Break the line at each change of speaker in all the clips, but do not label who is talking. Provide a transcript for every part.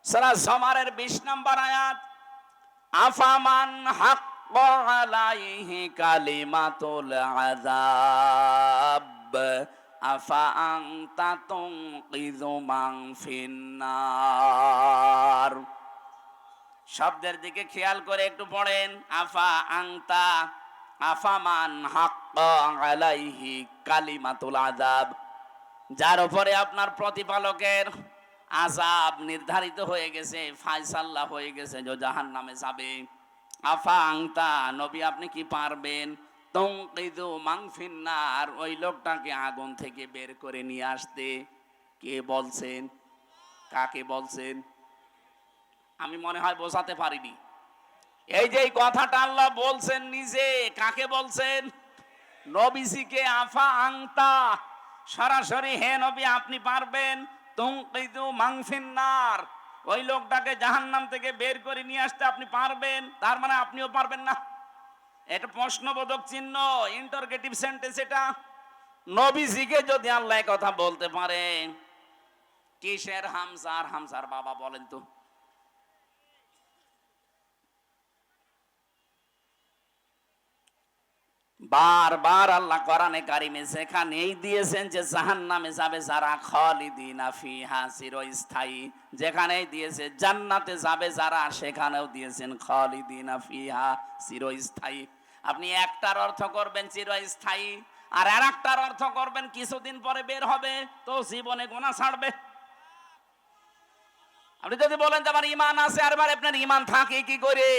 সূরা জুমারের 20 নম্বর আয়াত, আফামান হাক্কা আলাইহি কালিমাতুল আযাব আফা আনতা তুনকিযু মান ফিন্নার। শব্দের দিকে খেয়াল করে একটু পড়েন। আফা আনতা, আফামান হাক্কা আলাইহি কালিমাতুল আযাব, যার উপরে আপনার প্রতিপালকের আযাব নির্ধারিত হয়ে গেছে, ফায়সালা হয়ে গেছে যে জাহান্নামে যাবে। আফা আনতা, নবী আপনি কি পারবেন তুনকিযু মান ফিন্নার, ওই লোকটাকে আগুন থেকে বের করে নিয়ে আসতে? কে বলছেন? কাকে বলছেন? আমি মনে হয় বোঝাতে পারিনি। এই যে এই কথাটা আল্লাহ বলছেন নিজে, কাকে বলছেন? নবীজিকে। আফা আনতা, সরাসরি হে নবী আপনি পারবেন তুনকিযু মান ফিন্নার, ওই লোকটাকে জাহান্নাম থেকে বের করে নিয়ে আসতে আপনি পারবেন? তার মানে আপনিও পারবেন না। এটা প্রশ্নবোধক চিহ্ন, ইন্টারগেটিভ সেন্টেন্স এটা। নবীজিকে যদি আল্লাহ কথা বলতে পারে, কিসের হামজার? হামজার বাবা বলেন তো। বারবার আল্লাহ কোরআনে কারিমে সেখানেই দিয়েছেন যে জাহান্নামে যাবে যারা, খালিদিনা ফিহা, চিরস্থায়ী। যেখানেই দিয়েছে জান্নাতে যাবে যারা, সেখানেও দিয়েছেন খালিদিনা ফিহা, চিরস্থায়ী। আপনি একটার অর্থ করবেন চিরস্থায়ী, আর আরেকটার অর্থ করবেন কিছুদিন পরে বের হবে, তো জীবনে গুনাহ ছাড়বে। আপনি যদি বলেন যে আমার ঈমান আছে, আর আপনার ঈমান থাকে কি করে?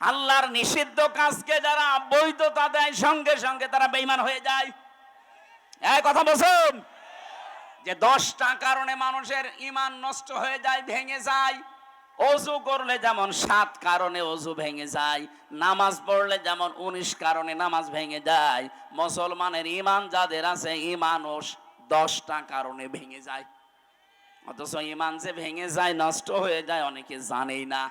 আল্লাহর নিষিদ্ধ কাজকে যারা বৈধতা দেয়, সঙ্গে সঙ্গে তারা বেঈমান হয়ে যায়। এই কথা বলছেন যে 10টা কারণে মানুষের ঈমান নষ্ট হয়ে যায়, ভেঙে যায়। ওযু করলে যেমন 7 কারণে ওযু ভেঙে যায়, নামাজ পড়লে যেমন 19 কারণে নামাজ ভেঙে যায়, মুসলমানের ঈমান যাদের আছে, ঈমানও 10টা কারণে ভেঙে যায়। অথচ ঈমান যে ভেঙে যায়, নষ্ট হয়ে যায়, অনেকে জানেই না।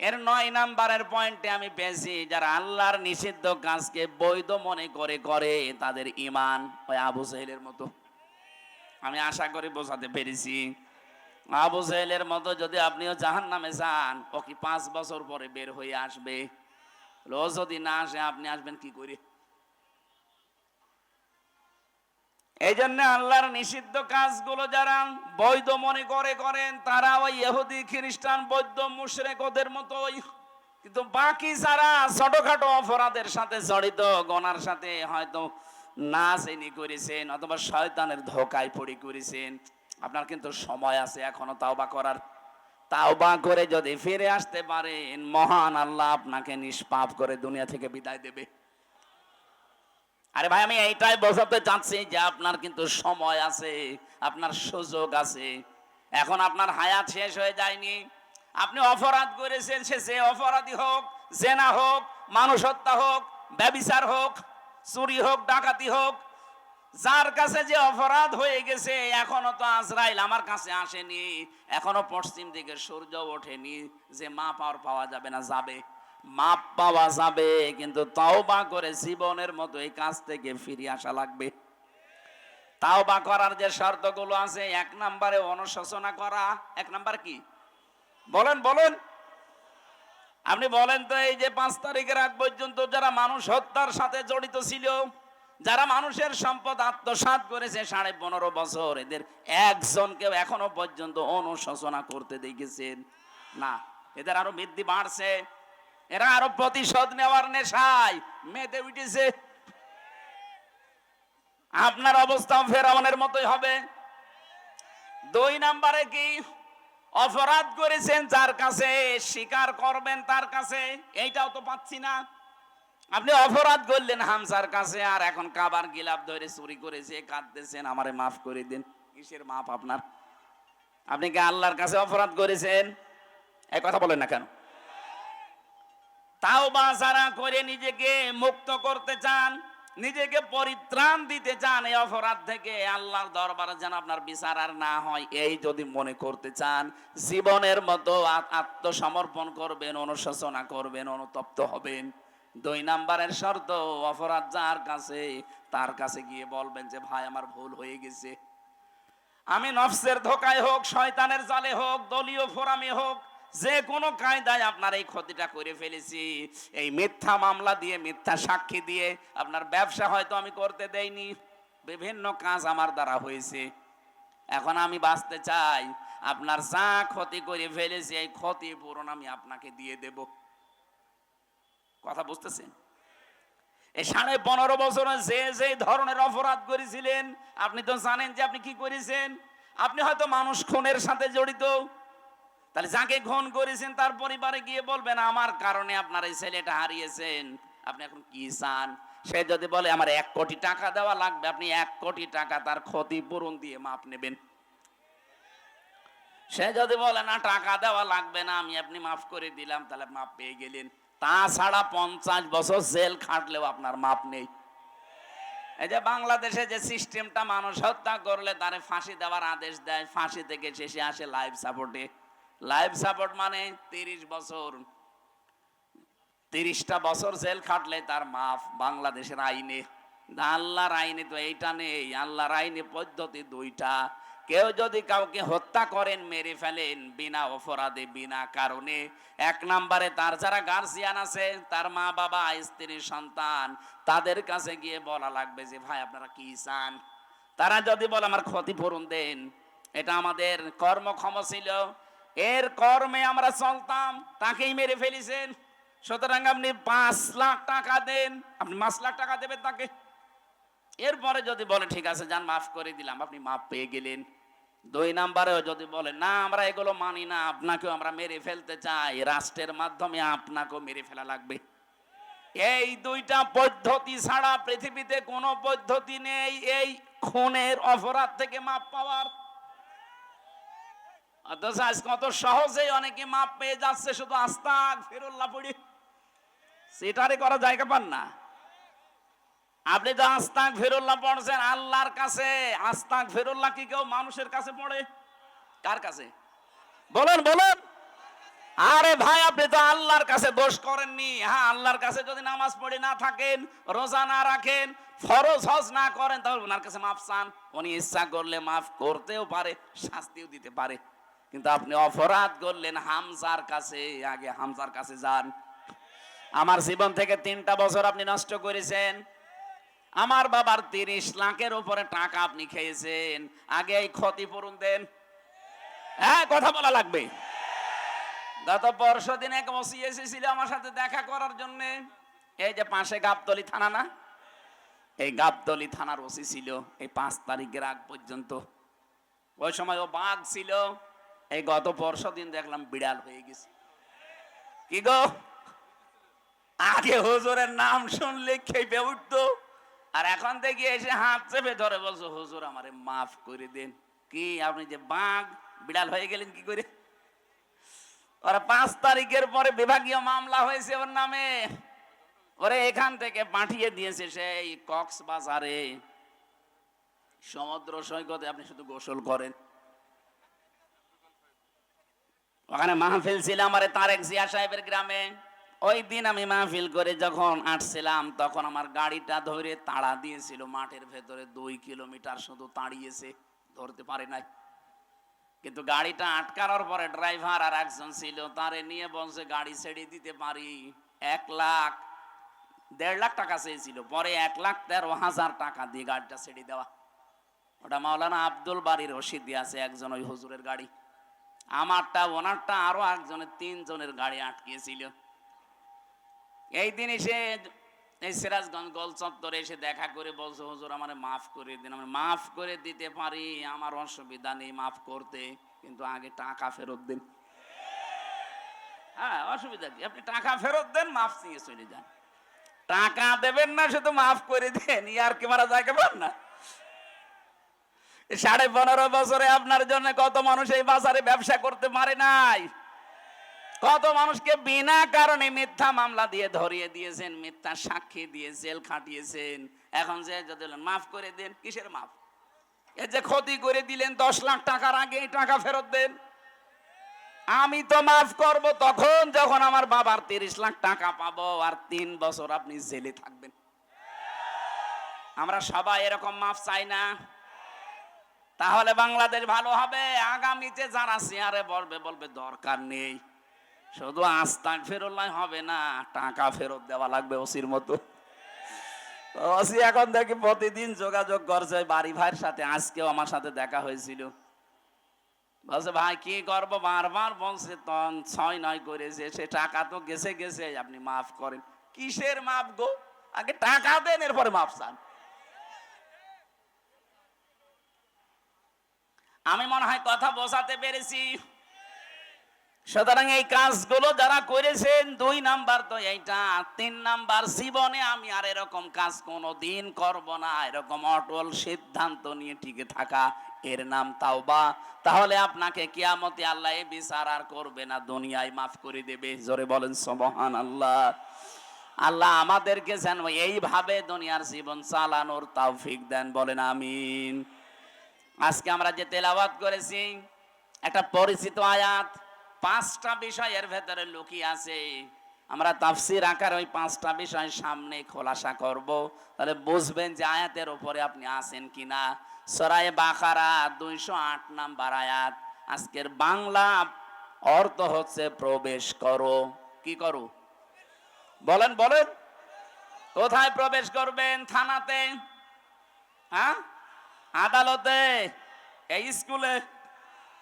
এর 9 নাম্বারের পয়েন্টে আমি পেয়েছি, যারা আল্লাহর নিষিদ্ধ কাজকে বৈধ মনে করে তাদের ঈমান ওই আবু জাহেলের মতো। আমি আশা করি বোঝাতে পেরেছি। আবু জাহেলের মতো যদি আপনিও জাহান্নামে যান, ও কি 5 বছর পরে বের হয়ে আসবে? ও যদি না আসে, আপনি আসবেন কি করে? এই জন্য আল্লাহর নিষিদ্ধ কাজগুলো যারা বৈধ মনে করেন, তারা ওই ইহুদি খ্রিস্টান বৌদ্ধ মুশরিক ওদের মতোই। কিন্তু বাকি যারা ছোটখাটো অপরাধের সাথে জড়িত, গোনার সাথে হয়তো না জেনে করেছেন অথবা শয়তানের ধোঁকায় পড়ে করেছেন, আপনার কিন্তু সময় আছে এখনো তাওবা করার। তাওবা করে যদি ফিরে আসতে পারেন, মহান আল্লাহ আপনাকে নিষ্পাপ করে দুনিয়া থেকে বিদায় দেবে। আরে ভাই, আমি এইটাই বোঝাতে চাচ্ছি যে আপনার কিন্তু সময় আছে, আপনার সুযোগ আছে। এখন আপনার হায়াত শেষ হয়ে যায়নি। আপনি অপরাধ করেছেন, সে যে অপরাধী হোক, জেনা হোক, মানুষ হত্যা হোক, ব্যভিচার হোক, চুরি হোক, ডাকাতি হোক, যার কাছে যে অপরাধ হয়ে গেছে, এখনো তো আজরাইল আমার কাছে আসেনি, এখনো পশ্চিম দিকে সূর্য ওঠেনি যে মাপ আর পাওয়া যাবে না। যাবে, মাপ পাওয়া যাবে, কিন্তু তওবা করে জীবনের মতো এই কাজ থেকে ফিরে আসা লাগবে। তাওবা করার যে শর্তগুলো আছে, 1 নম্বরে অনুশোচনা করা। 1 নাম্বার কি? বলেন বলেন, আপনি বলেন তো। এই যে 5 তারিখের আগ পর্যন্ত যারা মানুষ হত্যার সাথে জড়িত ছিল, যারা মানুষের সম্পদ আত্মসাৎ করেছে 15.5 বছর, এদের একজনকেও এখনো পর্যন্ত অনুশোচনা করতে দেখেছেন না? এদের আরো বৃদ্ধি বাড়ছে, এরা আরো প্রতিশোধ নেওয়ার নেশায় মেতে উঠেছে। আপনার অবস্থা ফেরাউনের মতোই হবে। 2 নম্বরে কি? অপরাধ করেছেন যার কাছে, স্বীকার করবেন তার কাছে, এইটাও তো পাচ্ছি না। আপনি অপরাধ করলেন হামজার কাছে, আর এখন কাবার গিলাপ ধরে চুরি করেছে, কাঁদতেছেন আমারে মাফ করে দিন। কিসের মাফ আপনার? আপনি কি আল্লাহর কাছে অপরাধ করেছেন? এই কথা বলেন না কেন? তাওবা যারা করে নিজেকে মুক্ত করতে চান, নিজেকে পরিত্রাণ দিতে চান এই অপরাধ থেকে, আল্লাহর দরবারে যেন আপনার বিচার আর না হয়, এই যদি মনে করতে চান, জীবনের মতো আত্মসমর্পণ করবেন, অনুশোচনা করবেন, অনুতপ্ত হবেন। 2 নম্বরের শর্ত, অপরাধ যার কাছে, তার কাছে গিয়ে বলবেন যে ভাই আমার ভুল হয়ে গেছে, আমি নফসের ধোকায় হোক, শয়তানের জালে হোক, দলীয় ফোরামে হোক, যে কোনো কায়দায় আপনার এই ক্ষতিটা করে ফেলেছি। এই মিথ্যা মামলা দিয়ে, মিথ্যা সাক্ষী দিয়ে আপনার ব্যবসা হয়তো আমি করতে দেইনি, বিভিন্ন কাজ আমার দ্বারা হয়েছে। এখন আমি বাঁচতে চাই, আপনার যা ক্ষতি করে ফেলেছি এই ক্ষতিপূরণ আমি আপনাকে দিয়ে দেব। কথা বুঝতেছেন? এই 15.5 বছরে যে যে ধরনের অপরাধ করেছিলেন, আপনি তো জানেন যে আপনি কি করেছেন। আপনি হয়তো মানুষ খুনের সাথে জড়িত, তাহলে যাকে খুন করেছেন তার পরিবারে গিয়ে বলবেন আমার কারণে আপনার এই ছেলেটা হারিয়েছেন, আপনি এখন কি চান? সে যদি বলে আমার 1 কোটি টাকা দেওয়া লাগবে, আপনি 1 কোটি টাকা তার ক্ষতিপূরণ দিয়ে মাপ নেবেন। সে যদি বলে না টাকা দেওয়া লাগবে না, আমি আপনি মাফ করে দিলাম, তাহলে মাপ পেয়ে গেলেন। তাছাড়া 50 বছর জেল খাটলেও আপনার মাপ নেই। এই যে বাংলাদেশে যে সিস্টেমটা, মানুষ হত্যা করলে তারে ফাঁসি দেওয়ার আদেশ দেয়, ফাঁসি থেকে শেষে আসে লাইফ সাপোর্টে। লাইফ সাপোর্ট মানে 30 বছর, 30টা বছর জেল খাটলে তার মাফ বাংলাদেশের আইনে। আল্লাহর আইনে তো এইটা নেই। আল্লাহর আইনে পদ্ধতি 2টা। কেউ যদি কাউকে হত্যা করেন, মেরে ফেলেন বিনা অপরাধে, বিনা কারণে, 1 নম্বরে তার যারা গার্জিয়ান আছে, তার মা বাবা, স্ত্রী, সন্তান, তাদের কাছে গিয়ে বলা লাগবে যে ভাই আপনারা কি চান। তারা যদি বলে আমার ক্ষতিপূরণ দেন, এটা আমাদের কর্মক্ষম ছিল, এর কর্মে আমরা চলতাম, তাকেই মেরে ফেলেছেন, সুতরাং আপনি 5 লাখ টাকা দেন, আপনি 5 লাখ টাকা দেবেন তাকে। এরপরে যদি বলে ঠিক আছে যান মাফ করে দিলাম, আপনি মাফ পেয়ে গেলেন। 2 নম্বরেও যদি বলে না আমরা এগুলো মানি না, আপনাকেও আমরা মেরে ফেলতে চাই, রাষ্ট্রের মাধ্যমে আপনাকেও মেরে ফেলা লাগবে। এই 2টা পদ্ধতি ছাড়া পৃথিবীতে কোনো পদ্ধতি নেই এই খুনের অপরাধ থেকে মাপ পাওয়ার। অথচ আজ কত সহজেই অনেকে মাপ পেয়ে যাচ্ছে শুধু আস্তাগফিরুল্লাহ পড়ে। সেটারে করা জায়গা পান না। আপনি তো আস্তাগফিরুল্লাহ পড়ছেন আল্লাহর কাছে, আস্তাগফিরুল্লাহ কি কেউ মানুষের কাছে পড়ে? কার কাছে বলেন বলেন? আরে ভাই আপনি তো আল্লাহর কাছে দোষ করেননি। হ্যাঁ, আল্লাহর কাছে যদি নামাজ পড়ে না থাকেন, রোজা না রাখেন, ফরজ হজ না করেন, তাহলে ওনার কাছে মাফ চান। উনি ইচ্ছা করলে মাফ করতেও পারে, শাস্তিও দিতে পারে। কিন্তু আপনি অপরাধ করলেন হামজার কাছে, আগে হামজার কাছে যান। আমার জীবন থেকে 3টা বছর আপনি নষ্ট করেছেন। আমার বাবার 30 লাখের উপরে টাকা আপনি খেয়েছেন, আগে এই ক্ষতিপূরণ দেন। হ্যাঁ, কথা বলা লাগবে। গত পরশু দিন এক ওসি এসেছিল আমার সাথে দেখা করার জন্য। এই যে পাশে গাবতলী থানা না, এই গাবতলী থানার ওসি ছিল এই 5 তারিখের আগ পর্যন্ত। ওই সময় ও বাঘ ছিল, এই গত পরশু দিন দেখলাম বিড়াল হয়ে গেছে। কি গো, আগে হুজুরের নাম শুনলে খেপে উঠতো, আর এখন থেকে এসে হাত চেপে ধরে বলছো হুজুর আমারে মাফ করে দেন। কি আপনি যে বাঘ বিড়াল হয়ে গেলেন কি করে? ওরা 5 তারিখের পরে বিভাগীয় মামলা হয়েছে ওর নামে, ওরে এখান থেকে পাঠিয়ে দিয়েছে সেই কক্সবাজারে। সমুদ্র সৈকতে আপনি শুধু গোসল করেন। ওখানে মাহফিল ছিল আমার তারেক জিয়া সাহেবের গ্রামে। ওই দিন আমি মাহফিল করে যখন আসছিলাম, তখন আমার গাড়িটা ধরে তাড়া দিয়েছিল মাঠের ভেতরে, 2 কিলোমিটার শুধু তাড়িয়েছে, ধরতে পারে নাই। কিন্তু গাড়িটা আটকানোর পরে ড্রাইভার আর একজন ছিল, তারে নিয়ে বলছে গাড়ি ছেড়ে দিতে পারি। 1.5 লাখ টাকা চেয়েছিল, পরে 1,13,000 টাকা দিয়ে গাড়িটা ছেড়ে দেওয়া। ওটা মাওলানা আব্দুল বাড়ির রশিদ আছে একজন ওই হুজুরের গাড়ি। আমারটা, ওনারটা, আরো একজনের, 3 জনের গাড়ি আটকিয়েছিল। এই দিন এসে এই সিরাজগঞ্জ গোল চত্বরে এসে দেখা করে বলছে হুজুর আমারে মাফ করে দিন। আমি মাফ করে দিতে পারি, আমার অসুবিধা নেই মাফ করতে, কিন্তু আগে টাকা ফেরত দিন। হ্যাঁ, অসুবিধা কি, আপনি টাকা ফেরত দেন, মাফ নিয়ে চলে যান। টাকা দেবেন না, শুধু মাফ করে দেন, ইয়ার কি মারা যায় কেমন না? 15.5 বছরে আপনার জন্য কত মানুষ এই বাজারে ব্যবসা করতে পারে নাই, কত মানুষকে বিনা কারণে মিথ্যা মামলা দিয়ে ধরিয়ে দিয়েছেন, মিথ্যা সাক্ষী দিয়ে জেল খাটিয়েছেন। এখন যে যদি মাফ করে দেন, কিসের মাফ? এই যে ক্ষতি করে দিলেন 10 লাখ টাকার, আগে এই টাকা ফেরত দেন। আমি তো মাফ করব তখন যখন আমার বাবার 30 লাখ টাকা পাবো, আর 3 বছর আপনি জেলে থাকবেন। আমরা সবাই এরকম মাফ চাই না? তাহলে বাংলাদেশ ভালো হবে। আগামীতে যারা চেয়ারে বলবে, বলবে দরকার নেই, শুধু আস্তাগফিরুল্লাহ হবে না, টাকা ফেরত দেওয়া লাগবে ওসির মতো। ওসি এখন দেখি প্রতিদিন যোগাযোগ করছে বাড়ি ভাইয়ের সাথে। আজকেও আমার সাথে দেখা হয়েছিল, বলছে ভাই কি করবো, বারবার বলছে তখন 6-9 করেছে, সে টাকা তো গেছে গেছে, আপনি মাফ করেন। কিসের মাফ গো, আগে টাকা দেন এরপরে মাফ চান। আমি মনে হয় কথা বোঝাতে পেরেছি। সুতরাং এই কাজগুলো যারা করেছেন, 2 নাম্বার তো এইটা। 3 নাম্বার, জীবনে আমি আর এরকম কাজ কোনোদিন করব না, এরকম অটল সিদ্ধান্ত নিয়ে টিকে থাকা, এর নাম তাওবা। তাহলে আপনাকে কিয়ামতে আল্লাহ এই বিচার আর করবে না, দুনিয়ায় মাফ করে দেবে। জোরে বলেন সুবহানাল্লাহ। আল্লাহ আমাদেরকে যেন এইভাবে দুনিয়ার জীবন চালানোর তৌফিক দেন, বলেন আমিন। আজকে আমরা যে তেলাওয়াত করেছি, একটা পরিচিত আয়াত, 5টা বিষয়ের ভেতরে লুকিয়ে আছে। আমরা তাফসীর আকারে ওই 5টা বিষয় সামনে খোলাসা করব, তাহলে বুঝবেন যে আয়াতের উপরে আপনি আছেন কিনা। সূরা বাকারা 208 নাম্বার আয়াত। আজকের বাংলা অর্থ হচ্ছে প্রবেশ করো। কি করো? বলেন বলেন। কোথায় প্রবেশ করবেন? থানাতে, হ্যাঁ, আদালতে, এই স্কুলে?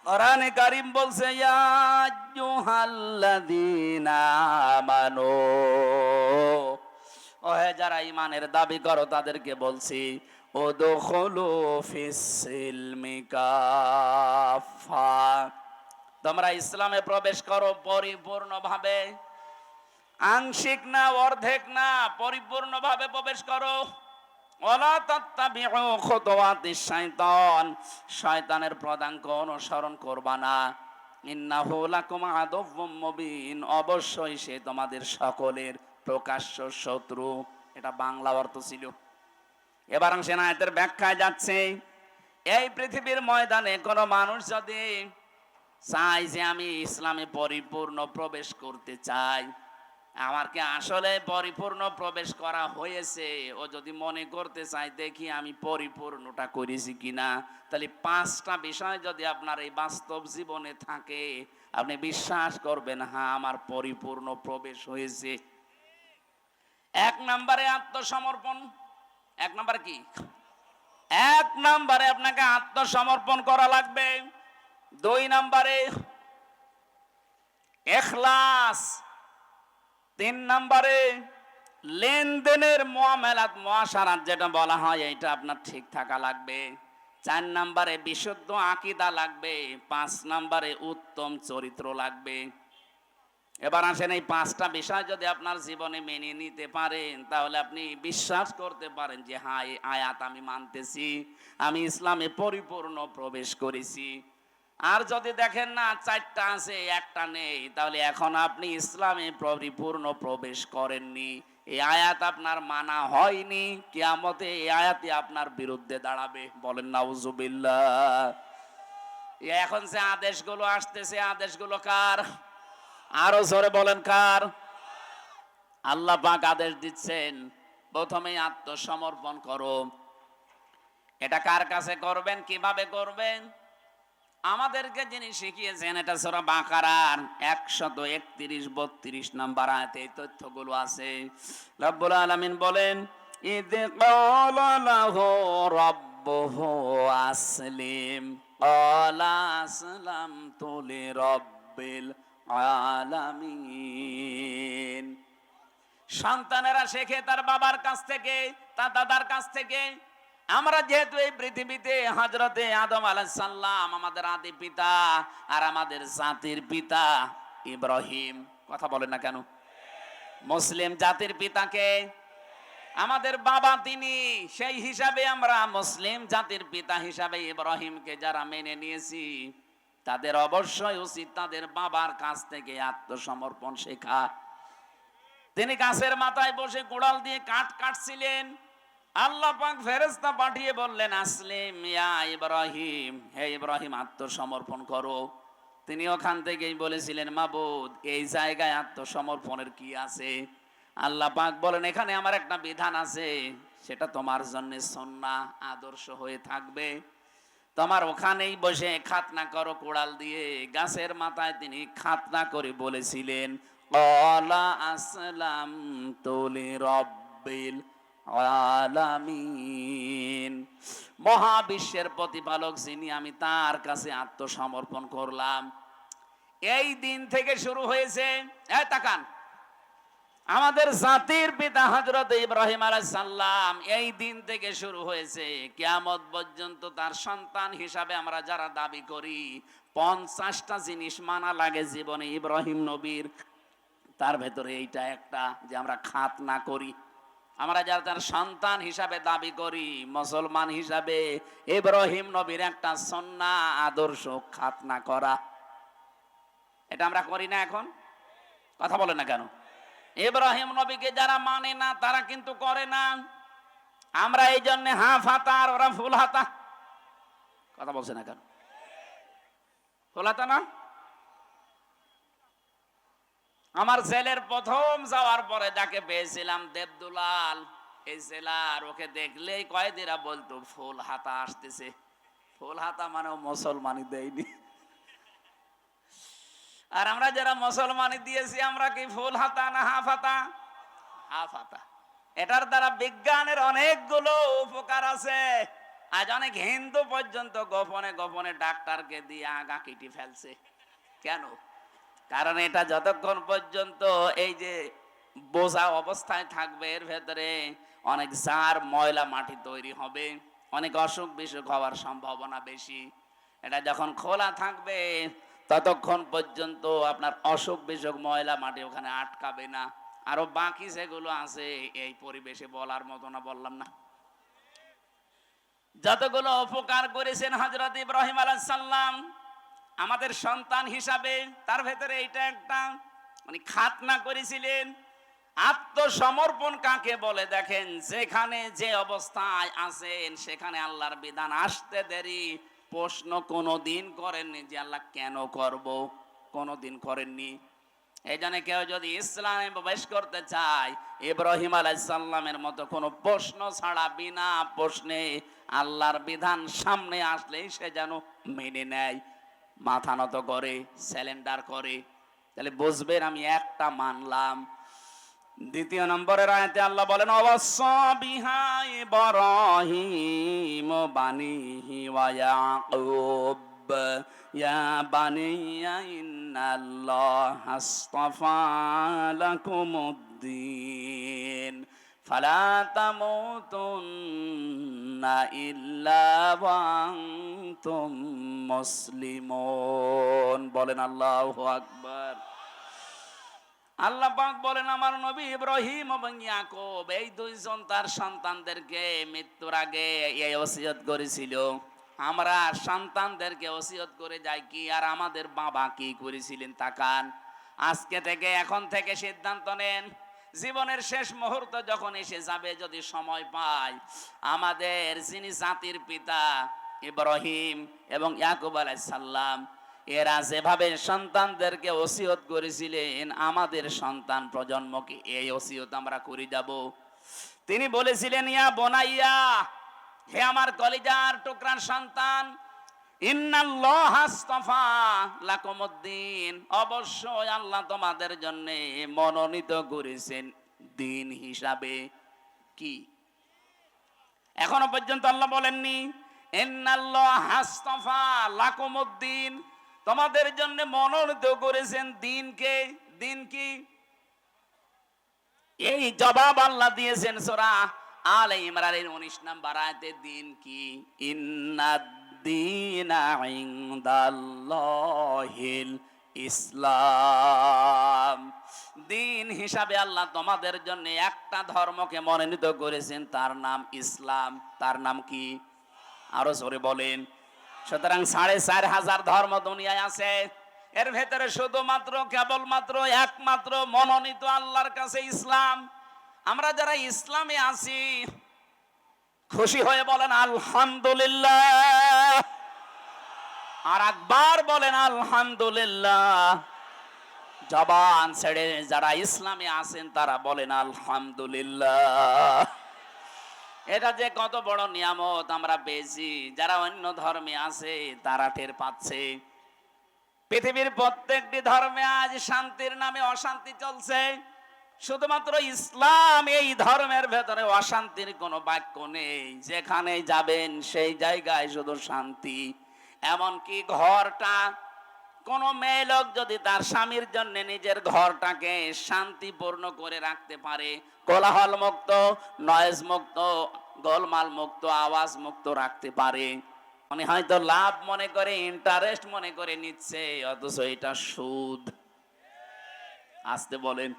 কোরআনে কারীম বলছে ইয়া আইয়ুহাল্লাযীনা আমানু, ওহে যারা ঈমানের দাবি করো তাদেরকে বলছি, উদখুলু ফিস সিলমি কাফা, তোমরা ইসলামে প্রবেশ করো পরিপূর্ণভাবে। আংশিক না, অর্ধেক না, পরিপূর্ণভাবে প্রবেশ করো। ওয়ালা তাত্তাবিউ খুতুওয়াতিশ শাইতান, শয়তানের পদাঙ্ক অনুসরণ করবা না। ইন্নাহু লাকুম আদুউম মুবিন, অবশ্যই সে তোমাদের সকলের প্রকাশ্য শত্রু। এটা বাংলা অর্থ ছিল। এবার সে আয়াতের ব্যাখ্যায় যাচ্ছে। এই পৃথিবীর ময়দানে কোন মানুষ যদি চায় যে আমি ইসলামে পরিপূর্ণ প্রবেশ করতে চাই, আমার কি আসলে পরিপূর্ণ প্রবেশ করা হয়েছে, ও যদি মনে করতে চাই দেখি আমি পরিপূর্ণটা করেছি কিনা, তাহলে 5টা বিষয় যদি আপনার এই বাস্তব জীবনে থাকে, আপনি বিশ্বাস করবেন হ্যাঁ আমার পরিপূর্ণ প্রবেশ হয়েছে। 1 নম্বরে আত্মসমর্পণ। 1 নম্বরে কি? 1 নম্বরে আপনাকে আত্মসমর্পণ করা লাগবে। 2 নম্বরে ইখলাস। 3 নম্বরে লেনদেনের মুআমালাত, মুআশারাত যেটা বলা হয়, এটা আপনার ঠিক থাকা লাগবে। 4 নম্বরে বিশুদ্ধ আকীদা লাগবে। 5 নম্বরে উত্তম চরিত্র লাগবে। এবার আসেন, এই 5টা বিষয় যদি আপনার জীবনে মেনে নিতে পারেন, তাহলে আপনি বিশ্বাস করতে পারেন যে হ্যাঁ এই আয়াত আমি মানতেছি, আমি ইসলামে পরিপূর্ণ প্রবেশ করেছি। আর যদি দেখেন না 4টা আছে, 1টা নেই, তাহলে এখন আপনি ইসলামে পরিপূর্ণ প্রবেশ করেননি, এই আয়াত আপনার মানা হয়নি। কিয়ামতে এই আয়াতই আপনার বিরুদ্ধে দাঁড়াবে। বলেন নাউজুবিল্লাহ। এখন যে আদেশগুলো আসতেছে, আদেশগুলো কার? আরো জোরে বলেন কার? আল্লাহ পাক আদেশ দিচ্ছেন প্রথমেই আত্মসমর্পণ করো। এটা কার কাছে করবেন, কিভাবে করবেন? আমাদেরকে যিনি শিখিয়েছেন, এটা সূরা বাকারার 131-32 নাম্বার আয়াতে এই তথ্যগুলো আছে। রব্বুল আলামিন বলেন, ইয ক্বালা লাহু রাব্বুহু আসলিম ক্বালা আসলামতু লিরাব্বিল আলামিন। সন্তানেরা শেখে তার বাবার কাছ থেকে, তার দাদার কাছ থেকে। আমরা যেহেতু এই পৃথিবীতে হযরতে আদম আলাইহিস সালাম আমাদের আদি পিতা, আর আমাদের জাতির পিতা ইব্রাহিম, কথা বলেন না কেন? মুসলিম জাতির পিতাকে আমাদের বাবা তিনি, সেই হিসাবে আমরা মুসলিম জাতির পিতা হিসাবে ইব্রাহিমকে যারা মেনে নিয়েছি, তাদের অবশ্যই উচিত তাদের বাবার কাছ থেকে আত্মসমর্পণ শেখা। তিনি গাছের মাথায় বসে কোড়াল দিয়ে কাঠ কাটছিলেন, আল্লাহ পাক ফেরেশতা পাঠিয়ে বললেন আসলিম ইয়া ইব্রাহিম, হে ইব্রাহিম আত্মসমর্পণ করো। তিনি ওখান থেকেই বলেছিলেন মাবুদ এই জায়গায় আত্মসমর্পণের কি আছে? আল্লাহ পাক বলেন এখানে আমার একটা বিধান আছে, সেটা তোমার জন্য সুন্নাহ, আদর্শ হয়ে থাকবে। তোমার ওখানেই বসে খাতনা করো কোড়াল দিয়ে। গাছের মাথায় তিনি খাতনা করে বলেছিলেন, ক্বালা আসলামতু লিরাব্বিল আলামিন, মহাবিশ্বের প্রতিপালক যিনি, আমি তার কাছে আত্মসমর্পণ করলাম। এই দিন থেকে শুরু হয়েছে, এই তাকান, আমাদের জাতির পিতা হযরত ইব্রাহিম আলাইহিস সালাম, এই দিন থেকে শুরু হয়েছে কিয়ামত পর্যন্ত তার সন্তান হিসাবে আমরা যারা দাবি করি, 50টা জিনিস মানা লাগে জীবনে ইব্রাহিম নবীর। তার ভেতরে এইটা একটা, যে আমরা খাতনা করি। আমরা যারা তার সন্তান হিসাবে দাবি করি, মুসলমান হিসাবে, ইব্রাহিম নবীর একটা সুন্নাহ আদর্শ খাতনা করা। এটা আমরা করি না? এখন কথা বলে না কেন? ইব্রাহিম নবীকে যারা মানে না তারা কিন্তু করে না। আমরা এই জন্য হাফ হাতা আর ওরা ফুল হাতা। কথা বলছে না কেন? ফুল হাতা না? আমার ছেলের প্রথম যাওয়ার পরে যাকে পেয়েছিলাম, দেবদুলাল, এই ছেলার, ওকে দেখলেই কয়েদিরা বলতো ফুল হাতা আসতেছে। ফুল হাতা মানে মুসলমানই দেয়নি। আর আমরা যারা মুসলমানি দিয়েছি, আমরা কি ফুল হাতা না হাফ হাতা? হাফ হাতা। এটার দ্বারা বিজ্ঞানের অনেকগুলো উপকার আছে। আজ অনেক হিন্দু পর্যন্ত গোপনে গোপনে ডাক্তারকে দিয়ে আগা কেটে ফেলছে। কেন? কারণ এটা যতক্ষণ পর্যন্ত এই যে বোঝা অবস্থায় থাকবে, এর ভেতরে অনেক জার ময়লা মাটি তৈরি হবে, অনেক অসুখ বিসুখ হওয়ার সম্ভাবনা বেশি। এটা যখন খোলা থাকবে ততক্ষণ পর্যন্ত আপনার অসুখ বিসুখ ময়লা মাটি ওখানে আটকাবে না। আরো বাকি যেগুলো আছে এই পরিবেশে বলার মতো না, বললাম না? যতগুলো উপকার করেছেন হযরত ইব্রাহিম আলাইহিস সালাম আমাদের সন্তান হিসাবে, তার ভেতরে এইটা একটা, মানে খাতনা করেছিলেন। আত্মসমর্পণ কাকে বলে দেখেন, যেখানে যে অবস্থায় আছেন সেখানে আল্লাহর বিধান আসতে দেরি প্রশ্ন কোনোদিন করেননি যে আল্লাহ কেন করব, কোনোদিন করেননি। এই জন্য কেউ যদি ইসলামে প্রবেশ করতে চায়, ইব্রাহিম আলাইহিস সালামের মতো কোনো প্রশ্ন ছাড়া বিনা প্রশ্নে আল্লাহর বিধান সামনে আসলেই সে যেন মেনে নেয়, মাথা নত করে, স্যালেন্ডার করে। তাহলে বুঝবেন আমি একটা মানলাম। দ্বিতীয় নম্বরের আয়াতে আল্লাহ বলেন, অবশ্যা বিহা ইব্রাহিম বানিহি ওয়া ইয়াকুব ইয়া বানিয়া ইন্নাল্লাহা আসতাফা লাকুমুদ্দিন ফালা তামুতুন্না ইল্লা ওয়া আনতুম মুসলিমুন। বলেন আল্লাহু আকবার। আল্লাহ পাক বলেন, আমার নবী ইব্রাহিম এবং ইয়াকুব এই দুইজন তার সন্তানদেরকে মৃত্যুর আগে এই ওসিয়ত করেছিল। আমরা সন্তানদেরকে ওসিয়ত করে যাই কি, আর আমাদের বাবা কি করেছিলেন তাকান। আজকে থেকে, এখন থেকে সিদ্ধান্ত নেন, জীবনের শেষ মুহূর্ত যখন এসে যাবে, যদি সময় পায়, আমাদের যিনি জাতির পিতা ইব্রাহিম এবং ইয়াকুব আলাইহিস সালাম, এরা যেভাবে সন্তানদেরকে ওসিয়ত করেছিলেন, আমাদের সন্তান প্রজন্মকে এই ওসিয়ত আমরা করে যাব। তিনি বলেছিলেন, ইয়া বনাইয়া, হে আমার কলিজার টুকরার সন্তান, ইন্নাল্লাহা আসতাফা লাকুমুদ্দিন, অবশ্যই আল্লাহ তোমাদের জন্য মনোনীত করেছেন দিন হিসাবে। কি? এখনো পর্যন্ত আল্লাহ বলেননি ইন্নাল্লাহা আসতাফা লাকুমুদ্দিন, তোমাদের জন্য মনোনীত করেছেন দিনকে। দিন কি? এই জবাব আল্লাহ দিয়েছেন সূরা আলে ইমরানের 19 নম্বর আয়াতে। দিন কি? ইন্নাদ-দীনা ইনদাল্লাহিল ইসলাম। দিন হিসাবে আল্লাহ তোমাদের জন্য একটা ধর্মকে মনোনীত করেছেন, তার নাম ইসলাম। তার নাম কি? আরো জোরে বলেন। সুতরাং 4500 ধর্ম দুনিয়ায় আছে, এর ভেতরে শুধুমাত্র কেবলমাত্র একমাত্র মনোনীত আল্লাহর কাছে ইসলাম। আমরা যারা ইসলামে আছি, খুশি হয়ে বলেন আলহামদুলিল্লাহ, আর একবার বলেন আলহামদুলিল্লাহ। জবান ছেড়ে যারা ইসলামে আছেন তারা বলেন আলহামদুলিল্লাহ। এটা যে কত বড় নিয়ামত আমরা পেয়েছি, যারা অন্য ধর্মে আছে তারা টের পাচ্ছে। পৃথিবীর প্রত্যেকটি ধর্মে আজ শান্তির নামে অশান্তি চলছে, শুধুমাত্র ইসলাম এই ধর্মের ভেতরে অশান্তির কোনো বাক্য নেই। যেখানে যাবেন সেই জায়গায় শুধু শান্তি। এমনকি ঘরটা, কোন মেয়ে লোক যদি তার স্বামীর জন্য নিজের ঘরটাকে শান্তিপূর্ণ করে রাখতে পারে, কোলাহল মুক্ত, নয়েজ মুক্ত, গোলমাল মুক্ত, আওয়াজ মুক্ত রাখতে পারে, মানে হয়তো লাভ মনে করে, ইন্টারেস্ট মনে করে নিচ্ছে, অথচ এটা সুদ। আসতে বলেন,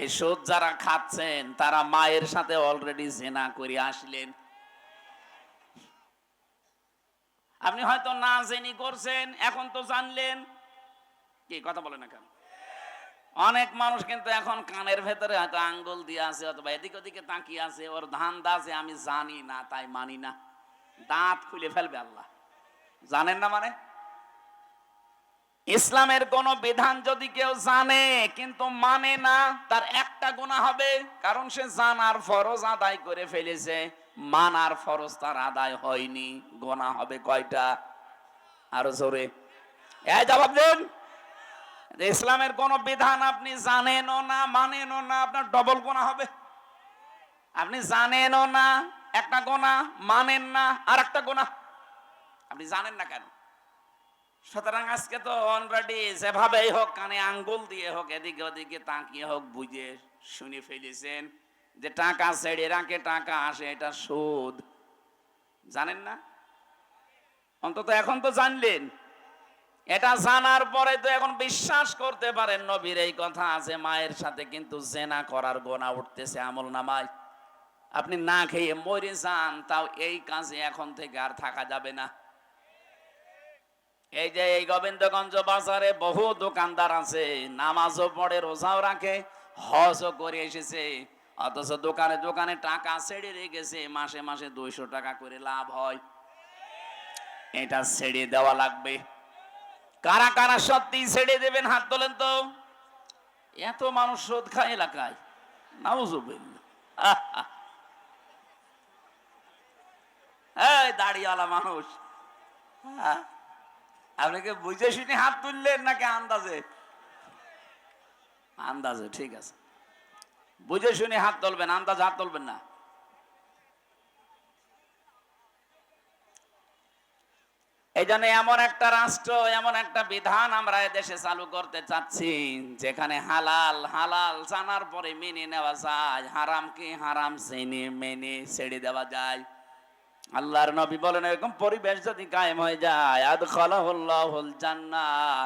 এই সুদ যারা খাচ্ছেন তারা মায়ের সাথে অলরেডি জিনা করে আসলেন। আপনি হয়তো না জেনে করছেন, এখন তো জানলেন। কি কথা বলে না কেন? অনেক মানুষ কিন্তু এখন কানের ভেতরে হয়তো আঙ্গুল দিয়ে আছে, অথবা এদিক ওদিকে তাকিয়ে আছে, ওর ধান্দা আছে আমি জানি না তাই মানি না। দাঁত খুলে ফেলবে আল্লাহ। জানেন না মানে? ইসলামের কোন বিধান যদি কেউ জানে কিন্তু মানে না, তার একটা গুনাহ হবে, কারণ সে জানার ফরজ আদায় করে ফেলেছে, মানার ফরজ তার আদায় হয়নি। গুনাহ হবে কয়টা? আরো জোরে এই জবাব দেন। ইসলামের কোন বিধান আপনি জানেনও না, মানেনও না, আপনার ডবল গুনাহ হবে। আপনি জানেনও না একটা গুনাহ, মানেন না আর একটা গুনাহ। আপনি জানেন না কেন? সুতরাং আজকে তো অলরেডি যেভাবেই হোক, কানে আঙ্গুল দিয়ে হোক, এদিকে ওদিকে তাকিয়ে হোক, বুঝে শুনে ফেলেছেন যে টাকা ছেড়ে রাখে টাকা আসে, এটা সুদ। জানেন না? অন্তত এখন তো জানলেন। এটা জানার পরে তো এখন বিশ্বাস করতে পারেন নবীর এই কথা আছে, মায়ের সাথে কিন্তু জেনা করার গোনা উঠতেছে আমল নামায়। আপনি না খেয়ে মরে যান, তাও এই কাজে এখন থেকে আর থাকা যাবে না। এই যে এই গোবিন্দগঞ্জ বাজারে বহু দোকানদার আছে, নামাজও পড়ে, রোজাও রাখে, হজও করে এসেছে, অথচ দোকানে দোকানে টাকা ছেড়ে রেখেছে, মাসে মাসে 200 টাকা করে লাভ হয়। এটা ছেড়ে দেওয়া লাগবে। কারা কারা সত্যি ছেড়ে দেবেন হাত তোলেন তো। এত মানুষ সুদ খায় এলাকায়, নাউজুবিল্লাহ। এই দাড়িওয়ালা মানুষ, আপনাকে বুঝে শুনে হাত তুললেন নাকি আন্দাজে? আন্দাজে, ঠিক আছে, বুঝে শুনে হাত তুলবেন, আন্দাজে হাত তুলবেন না। এই জন্য এমন একটা রাষ্ট্র, এমন একটা বিধান আমরা দেশে চালু করতে চাচ্ছি যেখানে হালাল হালাল জানার পরে মেনে নেওয়া যায়, হারামকে হারাম জেনে মেনে ছেড়ে দেওয়া যায়। আল্লাহর নবী বলেন, এরকম পরিবেশ যদি কায়েম হয়ে যায়, আদখালাহুল্লাহুল জান্নাহ,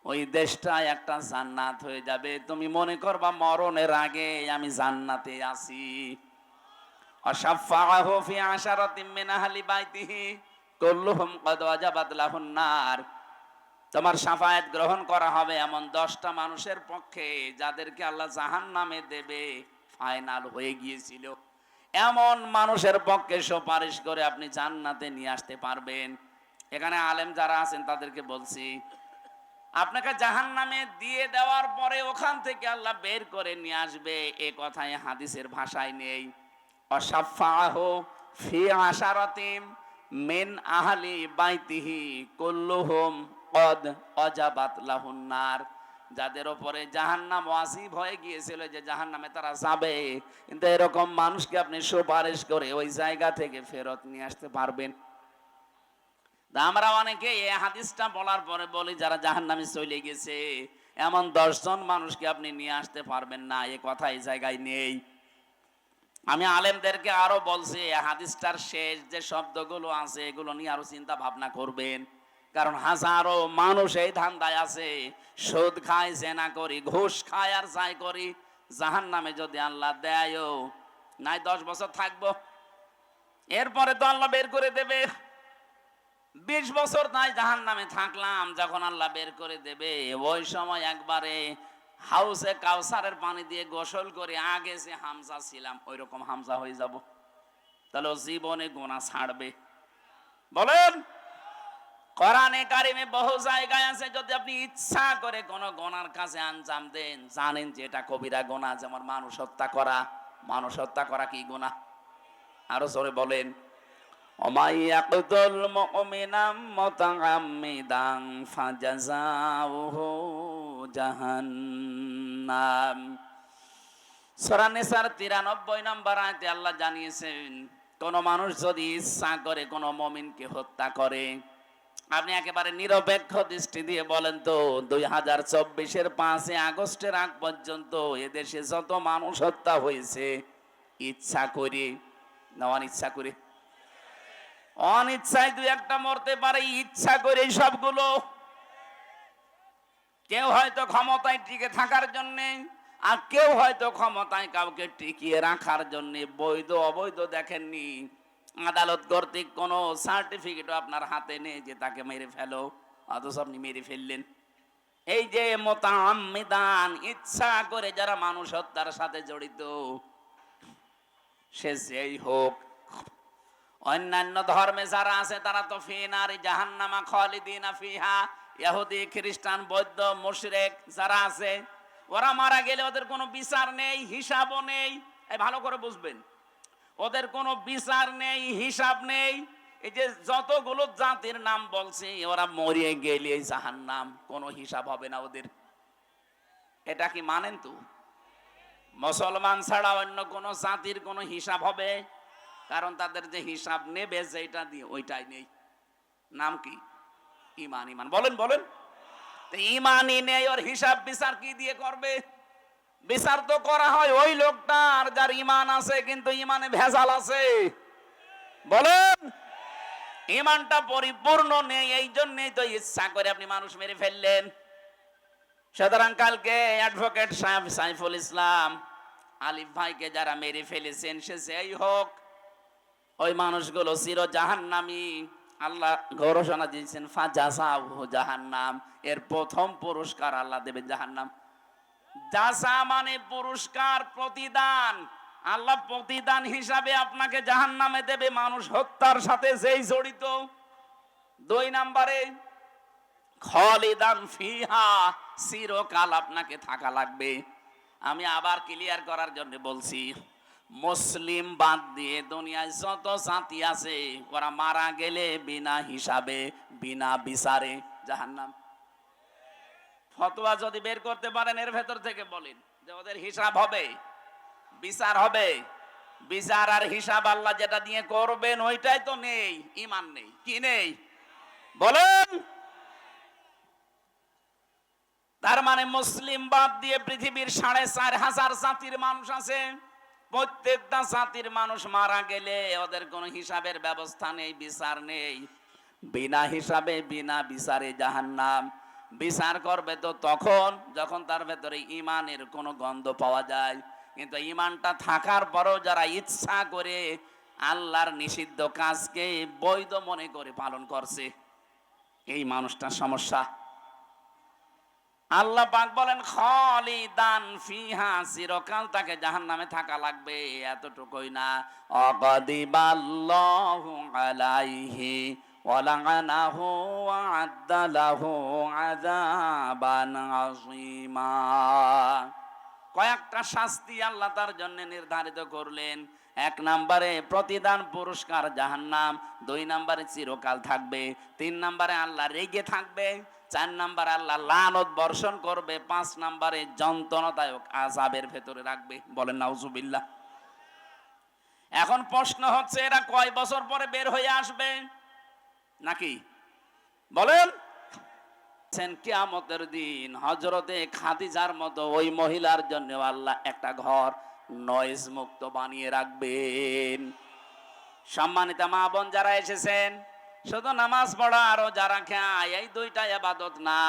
ওই দেশটা একটা জান্নাত হয়ে যাবে। তুমি মনে করবা মরণের আগে আমি জান্নাতে আছি। অশাফাআহু ফি আশারাতিন মিন আহলি বাইতিহি কুল্লুহুম ক্বাদ ওয়াজাবাত লাহুন নার। তোমার শাফায়াত গ্রহণ করা হবে এমন 10টা মানুষের পক্ষে যাদেরকে আল্লাহ জাহান্নামে দেবে, ফাইনাল হয়ে গিয়েছিল। এমন মানুষের পক্ষে সুপারিশ করে আপনি জান্নাতে নিয়ে আসতে পারবেন। এখানে আলেম যারা আছেন তাদেরকে বলছি, আপনাকে জাহান্নামে দিয়ে দেওয়ার পরে ওখান থেকে আল্লাহ বের করে নিয়ে আসবে, এ কথায় হাদিসের ভাষায় নেই। অশাফাআহু ফি আশারাতিন মিন আহলি বাইতিহি কুল্লুহুম ক্বাদ ওয়াজাবাত লাহুন নার। যাদের উপরে জাহান্নাম ওয়াজিব হয়ে গিয়েছিল যে জাহান্নামে তারা যাবে, কিন্তু এরকম মানুষকে আপনি সুপারিশ করে ওই জায়গা থেকে ফেরত নিয়ে আসতে পারবেন। আমরা অনেকে এই হাদিসটা বলার পরে বলি যারা জাহান্নামে চলে গেছে, এমন 10 জন মানুষকে আপনি নিয়ে আসতে পারবেন না, এ কথা এই জায়গায় নেই। আমি আলেমদেরকে আরো বলছি, হাদিসটার শেষ যে শব্দগুলো আছে এগুলো নিয়ে আরো চিন্তা ভাবনা করবেন, কারণ হাজারো মানুষ এই ধান্দায় আছে, সুদ খায়, জেনা করি, ঘুষ খায়, আর যাই করি, জাহান্নামে যদি আল্লাহ দেয়ও নাই 10 বছর থাকবো, এরপরে তো আল্লাহ বের করে দেবে। 20 বছর নাই জাহান্নামে থাকলাম, যখন আল্লাহ বের করে দেবে ওই সময় একবারে হাউসে কাউসারের পানি দিয়ে গোসল করে আগে যে হামজা ছিলাম ওই রকম হামজা হয়ে যাব। তাহলে জীবনে গোনা ছাড়বে? বলেন। কোরআনে কারিমে বহু জায়গায় আছে, যদি আপনি ইচ্ছা করে কোন গোনার কাছে আঞ্জাম দেন, জানেন যে এটা কবিরা গোনা। যেমন মানুষ হত্যা করা। মানুষ হত্যা করা কি গোনা? আরো জোরে বলেন, ওমাইয়াকুতুল মুমিনাম মুতাআম্মিদান ফাজাযাউহু জাহান্নাম। সূরা নিসার 93 নম্বর আয়াতে আল্লাহ জানিয়েছেন, কোন মানুষ যদি ইচ্ছা করে কোন মুমিনকে হত্যা করে, আপনি একেবারে নিরপেক্ষ দৃষ্টি দিয়ে বলেন তো 2024-এর 5 আগস্টের আগ পর্যন্ত এদেশে যত মানুষ হত্যা হয়েছে ইচ্ছা করে না অনিচ্ছা করে? অনিচ্ছায় দুই একটা মরতে পারে, ইচ্ছা করে সবগুলো। কেউ হয়তো ক্ষমতায় টিকে থাকার জন্য, আর কেউ হয়তো ক্ষমতায় কাউকে টিকিয়ে রাখার জন্য। বৈধ অবৈধ দেখেননি, আদালত কর্তৃক কোনো সার্টিফিকেটও আপনার হাতে নেই যে তাকে মেরে ফেলো, অথচ আপনি মেরে ফেললেন। এই যে মুতাআম্মিদান, ইচ্ছা করে যারা মানুষ হত্যার সাথে জড়িত, সে যেই হোক। অন্যান্য ধর্মে যারা আছে তারা তো ফি নারি জাহান্নামা খালিদিনা ফিহা, ইহুদি খ্রিস্টান বৌদ্ধ মুশরিক যারা আছে, ওরা মারা গেলে ওদের কোনো বিচার নেই, হিসাবও নেই। এই ভালো করে বুঝবেন, ওদের কোনো বিচার নেই, হিসাব নেই। এই যে যতগুলো জাতির নাম বলছি, ওরা মরিয়ে গেলে জাহান্নাম, কোনো হিসাব হবে না ওদের। এটা কি মানেন? তো মুসলমান ছাড়া অন্য কোন জাতির কোনো হিসাব হবে? কারণ তাদের যে হিসাব নেবে যেটা দিয়ে ওইটাই নেই। নাম কি? ইমান। ইমান বলেন বলেন। ইমানই নেই, ওর হিসাব বিচার কি দিয়ে করবে? বিচার তো করা হয় ওই লোকটার যার ইমান আছে, কিন্তু ইমানে ভেজাল আছে। বলেন, ইমানটা পরিপূর্ণ নেই, এই জন্যই তো ইচ্ছা করে আপনি মানুষ মেরে ফেললেন। সুতরাং কালকে অ্যাডভোকেট সাহেব সাইফুল ইসলাম আলিফ ভাইকে যারা মেরে ফেলেছেন, সে যেই হোক, ওই মানুষগুলো চির জাহান্নামী। আল্লাহ ঘোষণা দিয়েছেন ফাজাযাউহু জাহান্নাম, এর প্রথম পুরস্কার আল্লাহ দেবে জাহান্নাম। জাযা মানে পুরস্কার, প্রতিদান। আল্লাহ প্রতিদান হিসাবে আপনাকে জাহান্নামে দেবে, মানুষ হত্যার সাথে যেই জড়িত। 2 নম্বরে খালিদান ফিহা, চিরকাল আপনাকে থাকা লাগবে। আমি আবার ক্লিয়ার করার জন্য বলছি, মুসলিম বাদ দিয়ে দুনিয়ায় যত জাতি আছে, ওরা মারা গেলে বিনা হিসাবে বিনা বিচারে জাহান্নাম। ফতোয়া যদি বের করতে পারেন এর ভেতর থেকে বলেন যে ওদের হিসাব হবে, বিচার হবে। বিচার আর হিসাব আল্লাহ যেটা দিয়ে করবেন ওইটাই তো নেই, ইমান নেই। কি নেই বলেন? তার মানে মুসলিম বাদ দিয়ে পৃথিবীর 4,500 জাতির মানুষ আছে, প্রত্যেকটা জাতির মানুষ মারা গেলে ওদের কোনো হিসাবের ব্যবস্থা নেই, বিচার নেই। বিনা হিসাবে বিনা বিচারে জাহান্নাম। বিচার করবে তো তখন যখন তার ভেতরে ইমানের কোনো গন্ধ পাওয়া যায়। কিন্তু ইমানটা থাকার পরও যারা ইচ্ছা করে আল্লাহর নিষিদ্ধ কাজকে বৈধ মনে করে পালন করছে, এই মানুষটার সমস্যা। আল্লাহ পাক বলেন খালিদান ফিহা, চিরকাল তাকে জাহান্নামে থাকা লাগবে। এতটুকুই না, অগদিবাল্লাহু আলাইহি ওয়া লা'নাহু ওয়া আ'আদ্দা লাহু আযাবান আযীমা। কয়েকটা শাস্তি আল্লাহ তার জন্য নির্ধারিত করলেন। 1 নম্বরে প্রতিদান পুরস্কার জাহান্নাম, 2 নম্বরে চিরকাল থাকবে, 3 নম্বরে আল্লাহ রেগে থাকবে, 4 নম্বরে আল্লাহ লানত বর্ষণ করবে, 5 নম্বরে যন্ত্রণাদায়ক আযাবের ভেতরে রাখবে। বলেন নাউজুবিল্লাহ। এখন প্রশ্ন হচ্ছে, এরা কয় বছর পরে বের হয়ে আসবে নাকি? বলেন। কিয়ামতের দিন হযরতে খাদিজার মতো ওই মহিলার জন্য আল্লাহ একটা ঘর নয়েজ মুক্ত বানিয়ে রাখবেন। সম্মানিত মা বোন যারা এসেছেন, শুধু নামাজ পড়া আরো যারা খায়, এই 2টা ইবাদত না।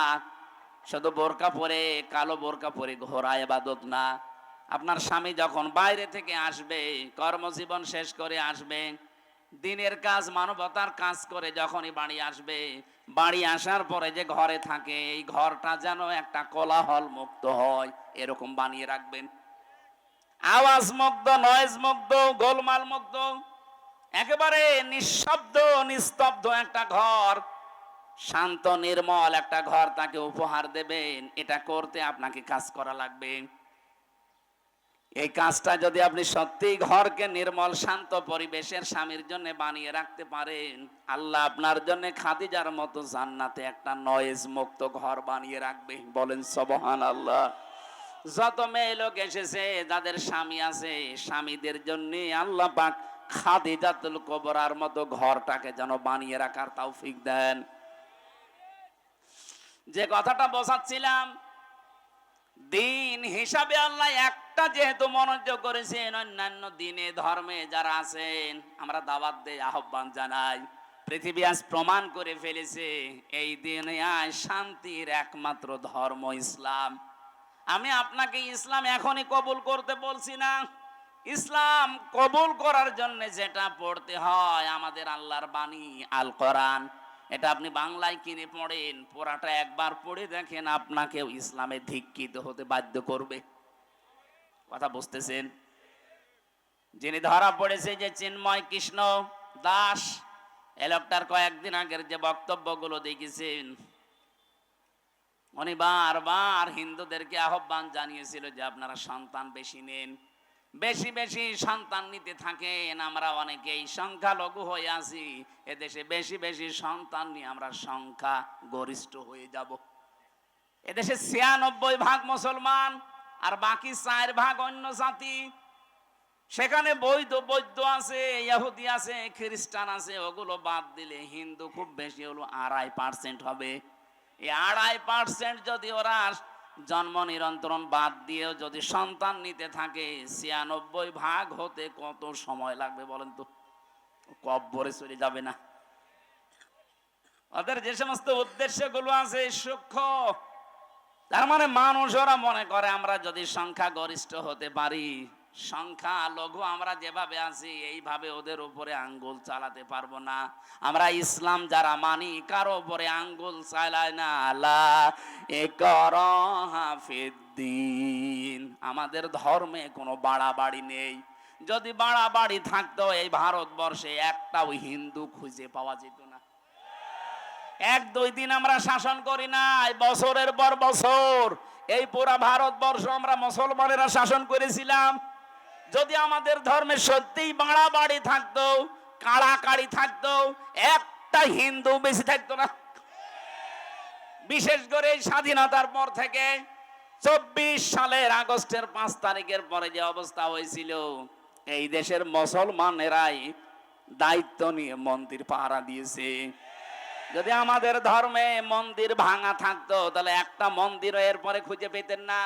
শুধু বোরকা পরে, কালো বোরকা পরে ঘোরা ইবাদত না। আপনার স্বামী যখন বাইরে থেকে আসবে, কর্মজীবন শেষ করে আসবে, দিনের কাজ মানবতার কাজ করে যখনই বাড়ি আসবে, বাড়ি আসার পরে যে ঘরে থাকে, এই ঘরটা যেন একটা কোলাহল মুক্ত হয়, এরকম বানিয়ে রাখবেন। আওয়াজ মুক্ত, নয়েজ মুক্ত, গোলমাল মুক্ত, একেবারে নিঃশব্দ নিস্তব্ধ একটা ঘর, শান্ত নির্মল একটা ঘর তাকে উপহার দেবেন। এটা করতে আপনাকে কাজ করা লাগবে। এই কাজটা যদি আপনি সত্যিই ঘরকে নির্মল শান্ত পরিবেশের স্বামীর জন্য বানিয়ে রাখতে পারেন, আল্লাহ আপনার জন্য খাদিজার মতো জান্নাতে একটা নয়েজ মুক্ত ঘর বানিয়ে রাখবে। বলেন সুবহানাল্লাহ। যত মেয়ে লোক এসেছে যাদের স্বামী আছে, স্বামীদের জন্য আল্লাহ পাক খাদিজাতুল কুবরার মতো ঘরটাকে যেন বানিয়ে রাখার তৌফিক দেন। যে কথাটা বোঝাচ্ছিলাম, দিন হিসাবে আল্লাহ একটা যেহেতু মনোযোগ করেছেন, অন্যান্য দিনে ধর্মে যারা আছেন আমরা দাওয়াত দেই, আহ্বান জানাই। পৃথিবী আজ প্রমাণ করে ফেলেছে এই দিনে আজ শান্তির একমাত্র ধর্ম ইসলাম। আমি আপনাকে ইসলাম এখনই কবুল করতে বলছি না। ইসলাম কবুল করার জন্য যেটা পড়তে হয় আমাদের আল্লাহর বাণী আল কোরআন, এটা আপনি বাংলায় কিনে পড়েন, পুরাটা একবার পড়ে দেখেন, আপনাকেও ইসলামে দীক্ষিত হতে বাধ্য করবে। কথা বুঝতেছেন? যিনি ধরা পড়েছে যে চিন্ময় কৃষ্ণ দাস, এ লোকটার কয়েকদিন আগের যে বক্তব্যগুলো দেখেছেন, উনি বারবার হিন্দুদেরকে আহ্বান জানিয়েছিল যে আপনারা সন্তান বেশি নেন, বেশি বেশি সন্তান নিতে থাকেন। আমরা অনেকেই সংখ্যালঘু হয়ে আছি, এদেশে বেশি বেশি সন্তান নিয়ে আমরা সংখ্যা গরিষ্ঠ হয়ে যাব। এদেশে ৯৬% মুসলমান আর বাকি ৪% অন্য জাতি। সেখানে বৌদ্ধ আছে, ইহুদি আছে, খ্রিস্টান আছে, ওগুলো বাদ দিলে হিন্দু খুব বেশি হলো ২.৫% হবে। এই ২.৫% যদি ওরা জন্ম নিরন্তরণ বাদ দিয়েও যদি সন্তান নিতে থাকে, ৯৬% হতে কত সময় লাগবে বলেন তো? কব্বরে চলে যাবে না? ওদের যে সমস্ত উদ্দেশ্যগুলো আছে সূক্ষ্ম। তার মানে মানুষ ওরা মনে করে আমরা যদি সংখ্যা গরিষ্ঠ হতে পারি, সংখ্যা লঘু আমরা যেভাবে আছি এইভাবে ওদের উপরে আঙ্গুল চালাতে পারবো না। আমরা ইসলাম যারা মানি কারো উপরে আঙ্গুল চালায় না। আলা ইকরাহা ফিদ্দিন, আমাদের ধর্মে কোনো বাড়াবাড়ি নেই। যদি বাড়াবাড়ি থাকতো এই ভারতবর্ষে একটাও হিন্দু খুঁজে পাওয়া যেত না। ১-২ দিন আমরা শাসন করি না, বছরের পর বছর এই পুরা ভারতবর্ষ আমরা মুসলমানেরা শাসন করেছিলাম। যদি আমাদের ধর্মে সত্যিই বাড়াবাড়ি থাকতো, কাড়াকাড়ি থাকতো, একটা হিন্দু বেশি থাকতো না। বিশেষ করে স্বাধীনতার পর থেকে ২৪ সালের আগস্টের ৫ তারিখের পরে যে অবস্থা হয়েছিল, এই দেশের মুসলমানেরাই দায়িত্ব নিয়ে মন্দির পাহারা দিয়েছে। যদি আমাদের ধর্মে মন্দির ভাঙা থাকতো তাহলে একটা মন্দিরও এরপরে খুঁজে পেতেন না।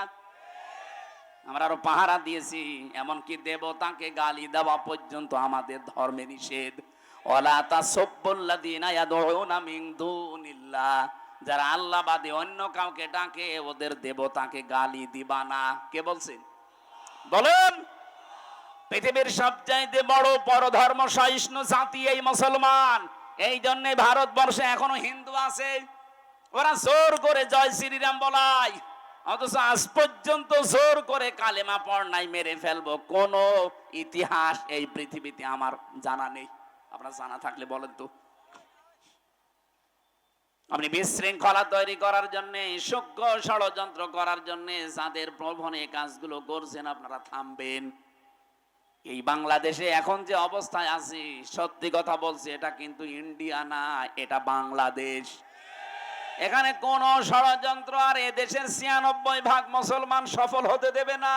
আমরা আরো পাহারা দিয়েছি, এমনকি দেবতাকে গালি দেওয়া পর্যন্ত আমাদের ধর্মে নিষেধ। ওয়ালা তাসাব্বুল্লাযিনা ইয়াদউনা মিন দুনিল্লাহ, যারা আল্লাহ বাদে অন্য কাউকে ডাকে ওদের দেবতাকে গালি দিবা না। কে বলছেন? বলেন। পৃথিবীর সবচাইতে বড় পরধর্ম সহিষ্ণু জাতি এই মুসলমান। এই জন্য ভারতবর্ষে এখনো হিন্দু আছে, ওরা জোর করে জয় শ্রীরাম বলায়, অথচ আজ পর্যন্ত জোর করে কালেমা পড়নাই মেরে ফেলবো কোন ইতিহাস এই পৃথিবীতে আমার জানা নেই। আপনার জানা থাকলে বলেন তো। আপনি বিশৃঙ্খলা তৈরি করার জন্য, সূক্ষ্ম ষড়যন্ত্র করার জন্য যাদের প্রলোভনে কাজগুলো করছেন আপনারা থামবেন। এই বাংলাদেশে এখন যে অবস্থায় আছি, সত্যি কথা বলছি, এটা কিন্তু ইন্ডিয়া না, এটা বাংলাদেশ। এখানে কোন ষড়যন্ত্র আর এদেশের ৯৬% মুসলমান সফল হতে দেবে না।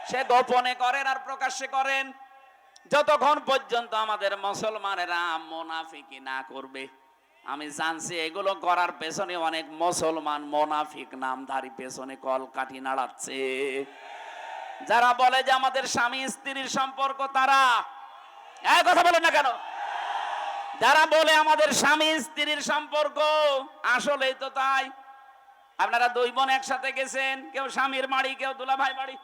সে গোপনে করেন আর প্রকাশ্যে করেন, যতক্ষণ পর্যন্ত আমাদের মুসলমানেরা মুনাফিকি না করবে। আমি জানছি এগুলো করার পেছনে অনেক মুসলমান মুনাফিক নামধারী পেছনে কলকাঠি নাড়াচ্ছে। যারা বলে যে আমাদের স্বামী স্ত্রীর সম্পর্ক, তারা এই কথা বলেন না কেন? যারা বলে আমাদের স্বামী স্ত্রীর সম্পর্ক, আসলেই তো তাই। আপনারা ২ বোন একসাথে গেছেন, কেউ স্বামীর বাড়ি, কেউ দুলাভাই বাড়ি।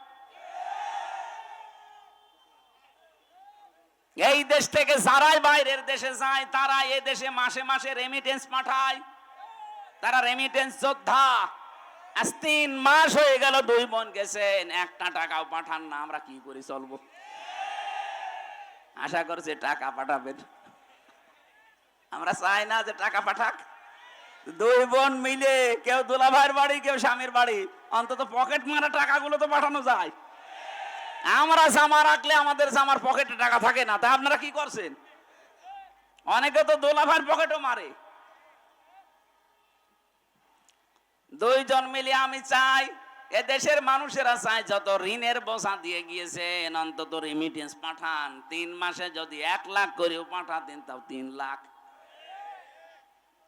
এই দেশ থেকে যারাই বাইরের দেশে যায় তারা এই দেশে মাসে মাসে রেমিটেন্স পাঠায়। তারা রেমিটেন্স যোদ্ধা। আজ ৩ মাস হয়ে গেল ২ বোন গেছেন, একটা টাকাও পাঠান না। আমরা কি করে চলবো? আশা করছে টাকা পাঠাবেন। আমরা চাই না যে টাকা পাঠাক। ২ বোন মিলে, কেউ দুলাভাইয়ের বাড়ি, কেউ স্বামীর বাড়ি, অন্তত পকেট মারা টাকাগুলো তো পাঠানো যায়। আমরা জামা রাখলে আমাদের জামার পকেটে টাকা থাকে না, তা আপনারা কি করছেন? অনেকে তো দোলাভাইয়ের পকেটও মারে। দুইজন মিলে আমি চাই, এ দেশের মানুষেরা চায় যত ঋণের বোঝা দিয়ে গিয়েছেন অন্তত রেমিটেন্স পাঠান। 3 মাসে যদি 1 লাখ করেও পাঠাতেন তাও 3 লাখ।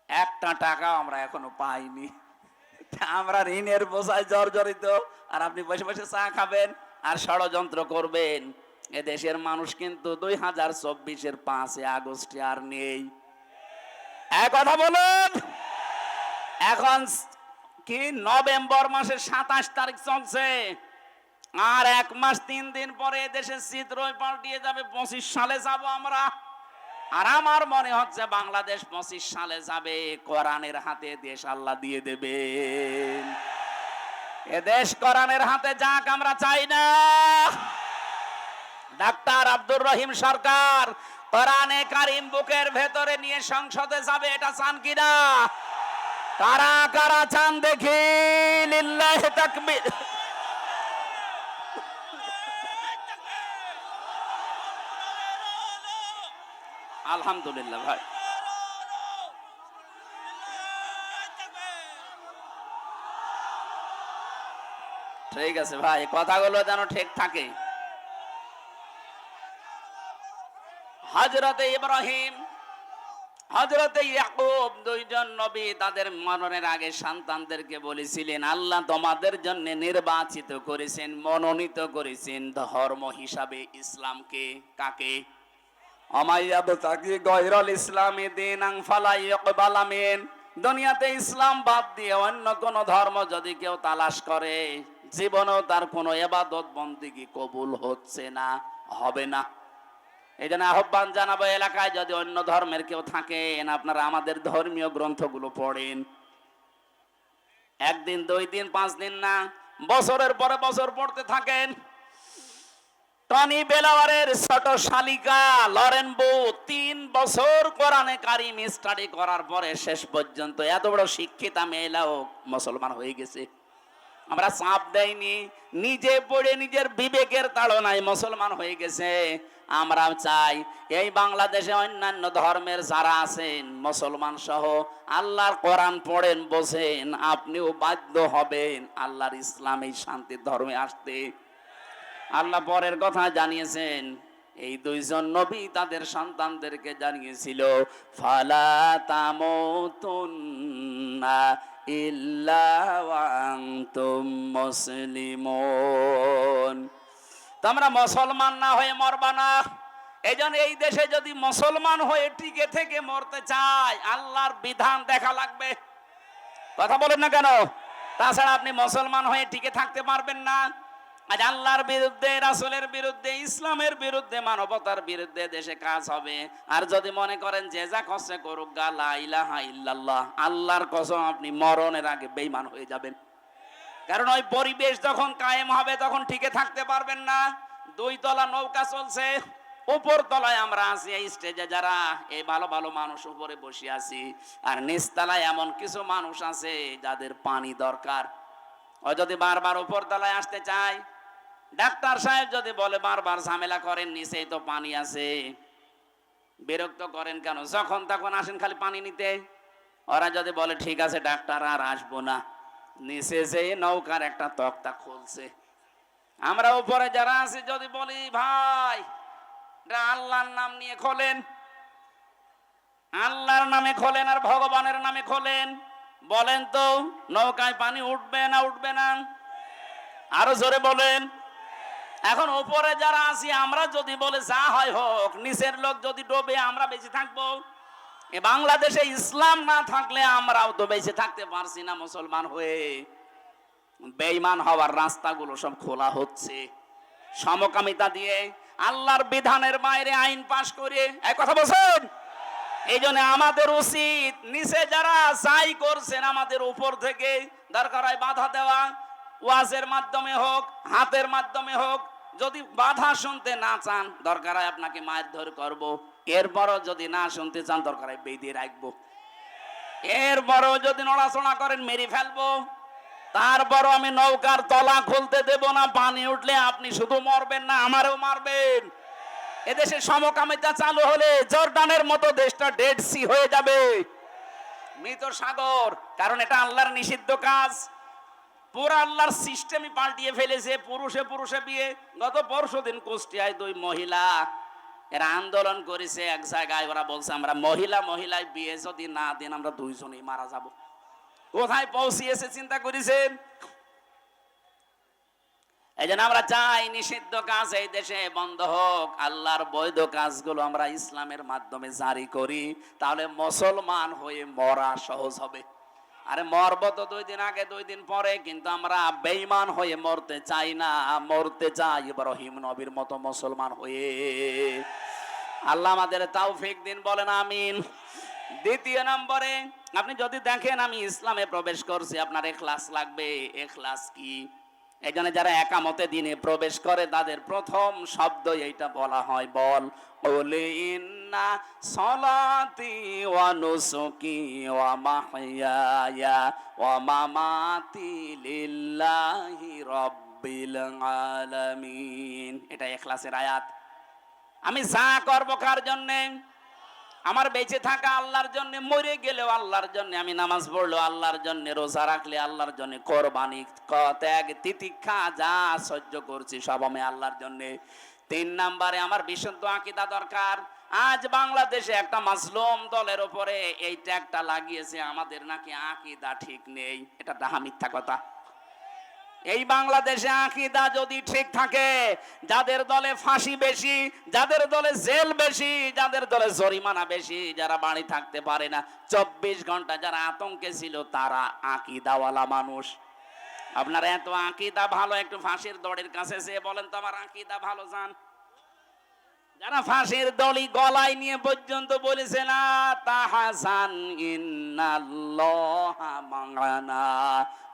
একটা টাকাও আমরা এখনো পাইনি। আমরা ঋণের বোঝায় জর্জরিত, আর আপনি বসে বসে চা খাবেন আর ষড়যন্ত্র করবেন। এ দেশের মানুষ কিন্তু 2024-এর 5 আগস্টে আর নেই। এক কথা বলুন, এখন কি নভেম্বর মাসের 27 তারিখ চলছে, আর 1 মাস 3 দিন পরে দেশের চিত্রই পাল্টিয়ে যাবে। 25 সালে যাব আমরা। আর আমার মনে হচ্ছে বাংলাদেশ 25 সালে যাবে কোরআনের হাতে দেশ আল্লাহ দিয়ে দেবেন। এ দেশ কোরআনের হাতে যাক, আমরা চাই না। ডাক্তার আব্দুর রহিম সরকার কোরআনে কারিম বুকের ভেতরে নিয়ে সংসদে যাবে, এটা চান কিনা? কারা কারা চান দেখি? লিল্লাহি তাকবীর। আলহামদুলিল্লাহ ভাই, ঠিক আছে ভাই, কথাগুলো যেন ঠিক থাকে। হযরতে ইব্রাহিম, হযরতে ইয়াকুব, দুইজন নবী তাদের মরণের আগে সন্তানদেরকে বলেছিলেন, আল্লাহ তোমাদের জন্য নির্বাচিত করেছেন, মনোনীত করেছেন ধর্ম হিসাবে ইসলামকে। কাকে? আমাইয়াবতাগি গায়রাল ইসলামি দীনান ফালা ইয়াকবাল মিন। দুনিয়াতে ইসলাম বাদ দিয়ে অন্য কোন ধর্ম যদি কেউ তালাশ করে, জীবনেও তার কোনো ইবাদত বন্দেগী কবুল হচ্ছে না, হবে না। এই জন্য আহ্বান জানাবো, এলাকায় যদি অন্য ধর্মের কেউ থাকেন, আপনারা আমাদের ধর্মীয় গ্রন্থগুলো পড়েন। 1 দিন 2 দিন 5 দিন না, বছরের পরে বছর পড়তে থাকেন। টনি বেলাওয়ারের ছোট শালিকা লরেন বু 3 বছর কোরআনে কারিম স্টাডি করার পরে শেষ পর্যন্ত এত বড় শিক্ষিতা মেয়েলাও মুসলমান হয়ে গেছে। আমরা চাপ দেইনি, নিজে পড়ে নিজের বিবেকের তাড়নায় মুসলমান হয়ে গেছে। আমরা চাই এই বাংলাদেশে অন্যান্য ধর্মের যারা আছেন মুসলমান সহ, আল্লাহর কোরআন পড়েন বোঝেন, আপনিও বাধ্য হবেন আল্লাহর ইসলামী শান্তির ধর্মে আসতে। আল্লাহ পরের কথা জানিয়েছেন, এই 2 জন নবী তাদের সন্তানদেরকে জানিয়েছিল, ফালা তামুতুন্না ইল্লা ওয়া আনতুম মুসলিমুন। তোমরা মুসলমান না হয়ে মরবা না। এইজন্য এই দেশে যদি মুসলমান হয়ে টিকে থেকে মরতে চায়, আল্লাহর বিধান দেখা লাগবে। কথা বলেন না কেন? তাছাড়া আপনি মুসলমান হয়ে টিকে থাকতে পারবেন না। আজ আল্লাহর বিরুদ্ধে, রাসূলের বিরুদ্ধে, ইসলামের বিরুদ্ধে, মানবতার বিরুদ্ধে দেশে কাজ হবে। আর যদি মনে করেন যে যা করছে করুক, গা লা ইলাহা ইল্লাল্লাহ, আল্লাহর কসম আপনি মরণের আগে বেঈমান হয়ে যাবেন। কারণ ওই পরিবেশ যখন কায়েম হবে তখন টিকে থাকতে পারবেন না। 2 তলা নৌকা চলছে, উপর তলায় আমরা আছি, এই স্টেজে যারা এই ভালো ভালো মানুষ উপরে বসে আছি, আর নিচতলায় এমন কিছু মানুষ আছে যাদের পানি দরকার। ও যদি বারবার উপর তলায় আসতে চায়, ডাক্তার সাহেব যদি বলে বারবার ঝামেলা করেন, নিচেই তো পানি আছে, বিরক্ত করেন কেন, যখন তখন আসেন খালি পানি নিতে। ওরা যদি বলে ঠিক আছে ডাক্তার আর আসবো না, নিচে যে নৌকার একটা তক্তা খুলছে, আমরা উপরে যারা আছি যদি বলি ভাই আল্লাহর নাম নিয়ে খোলেন, আল্লাহর নামে খোলেন আর ভগবানের নামে খোলেন, বলেন তো নৌকায় পানি উঠবে না উঠবে না? আরো জোরে বলেন। এখন উপরে যারা আছি আমরা যদি বলে যা হয় হোক, নিচের লোক যদি ডোবে আমরা বেঁচে থাকবো? এ বাংলাদেশে ইসলাম না থাকলে আমরাও তো বেঁচে থাকতে পারছি না মুসলমান হয়ে। বেঈমান হওয়ার রাস্তাগুলো সব খোলা হচ্ছে সমকামিতা দিয়ে, আল্লাহর বিধানের বাইরে আইন পাশ করে। এই কথা বলছেন? এই জন্য আমাদের উচিত নিচে যারা যাই করছেন আমাদের উপর থেকে দরকার হয় বাধা দেওয়া, ওয়াজের মাধ্যমে হোক, হাতের মাধ্যমে হোক। যদি বাধা শুনতে না চান, দরকার হয় আপনাকে মারধর করব। এরপরও যদি না শুনতে চান, দরকার হয় বেঁধে রাখবো। এরপরও যদি নড়াচড়া করেন মেরে ফেলবো। তারপরও আমি নৌকার তলা খুলতে দেব না। পানি উঠলে আপনি শুধু মরবেন না, আমারও মারবেন। এদেশে সমকামিতা চালু হলে জর্ডানের মতো দেশটা ডেড সি হয়ে যাবে, মৃত সাগর। কারণ এটা আল্লাহর নিষিদ্ধ কাজ। পুরো আল্লাহর সিস্টেমই পাল্টিয়ে ফেলেছে। পুরুষে পুরুষে বিয়ে। গত পরশুদিন কুষ্টিয়ায় 2 মহিলা এরা আন্দোলন করেছে এক জায়গায়। ওরা বলছে আমরা মহিলায় বিয়ে যদি না দেন আমরা 2 জনেই মারা যাব। কোথায় পৌঁছিয়েছে চিন্তা করেছেন? এই জন্য আমরা চাই নিষিদ্ধ কাজ এই দেশে বন্ধ হোক। আল্লাহর বৈধ কাজগুলো আমরা ইসলামের মাধ্যমে জারি করি, তাহলে মুসলমান হয়ে মরা সহজ হবে। আরে মরব তো 2 দিন আগে 2 দিন পরে, কিন্তু আমরা বেঈমান হয়ে মরতে চাই না। মরতে চাই ইব্রাহিম নবীর মতো মুসলমান হয়ে। আল্লাহ আমাদের তৌফিক দিন, বলেন আমিন। দ্বিতীয় নম্বরে, আপনি যদি দেখেন আমি ইসলামে প্রবেশ করছি, আপনার ইখলাস লাগবে। ইখলাস কি? এই জন্য যারা একামতে দিনে প্রবেশ করে তাদের প্রথম শব্দ এইটা বলা হয়, বল ওলে ইন্না সলাতি ওয়া নুসুকি ওয়া মাহইয়ায়া ওয়া মামাতি লিল্লাহি রাব্বিল আলামিন। এটা ইখলাসের আয়াত। আমি যা করব কার জন্য? আমার বেঁচে থাকা আল্লাহর জন্য, মরে গেলেও আল্লাহর জন্য, আমি নামাজ পড়লো আল্লাহর জন্য, রোজা রাখলে আল্লাহর জন্য, কোরবানি ত্যাগ তিতিক্ষা যা সহ্য করছি সব আমি আল্লাহর জন্য। 3 নম্বরে আমার বিশুদ্ধ আকীদা দরকার। আজ বাংলাদেশে একটা মাসলুম দলের উপরে এই ট্যাগটা লাগিয়েছে, আমাদের নাকি আকীদা ঠিক নেই। এটা ডাহা মিথ্যা কথা। এই বাংলাদেশে আকীদা যদি ঠিক থাকে, যাদের দলে ফাঁসি বেশি, যাদের দলে জেল বেশি, যাদের দলে জরিমানা বেশি, যারা বাড়ি থাকতে পারে না 24 ঘন্টা যারা আতঙ্কে ছিল, তারা আকীদাওয়ালা মানুষ। আপনারা এত আকীদা ভালো, একটু ফাঁসির দড়ির কাছে যেয়ে বলেন তো আমার আকীদা ভালো যান। যারা ফাঁসির দড়ি গলায় নিয়ে পর্যন্ত বলেছে না তাহাসান ইন্নাল্লাহা মা'ানা,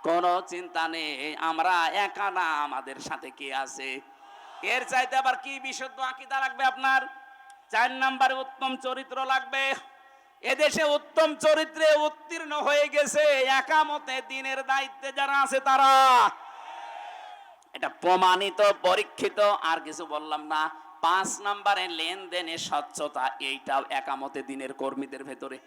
কোন চিন্তা নেই, আমরা একা না, আমাদের সাথে কে আছে। এর চাইতে আবার কি বিশুদ্ধ আকীদা লাগবে আপনার? 4 নম্বরে উত্তম চরিত্র লাগবে। এদেশে উত্তম চরিত্রে উত্তীর্ণ হয়ে গেছে একামতে দিনের দায়িত্বে যারা আছে তারা। এটা প্রমাণিত, পরীক্ষিত, আর কিছু বললাম না। 5 নম্বরে লেনদেনে স্বচ্ছতা, এইটাও একামতে দিনের কর্মীদের ভেতরে।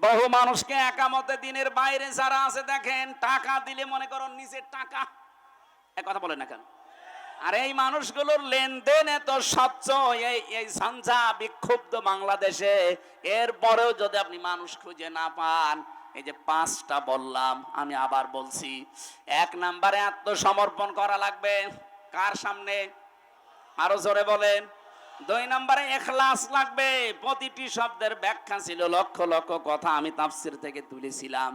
বহু মানুষকে একামতে দিনের বাইরে যারা আছে দেখেন, টাকা দিলে মনে করো নিজের টাকা, এক কথা বলে না কেন? আর এই মানুষগুলোর লেনদেন এত স্বচ্ছ, এই ঝঞ্ঝা বিক্ষুব্ধ বাংলাদেশে, এরপরেও যদি আপনি মানুষ খুঁজে না পান, এই যে 5টা বললাম, আমি আবার বলছি। 1 নম্বরে আত্মসমর্পণ করা লাগবে। কার সামনে? আরো জোরে বলেন। 2 নম্বরে ইখলাস লাগবে। প্রতিটি শব্দের ব্যাখ্যা ছিল, লক্ষ লক্ষ কথা আমি তাফসীর থেকে তুলেছিলাম।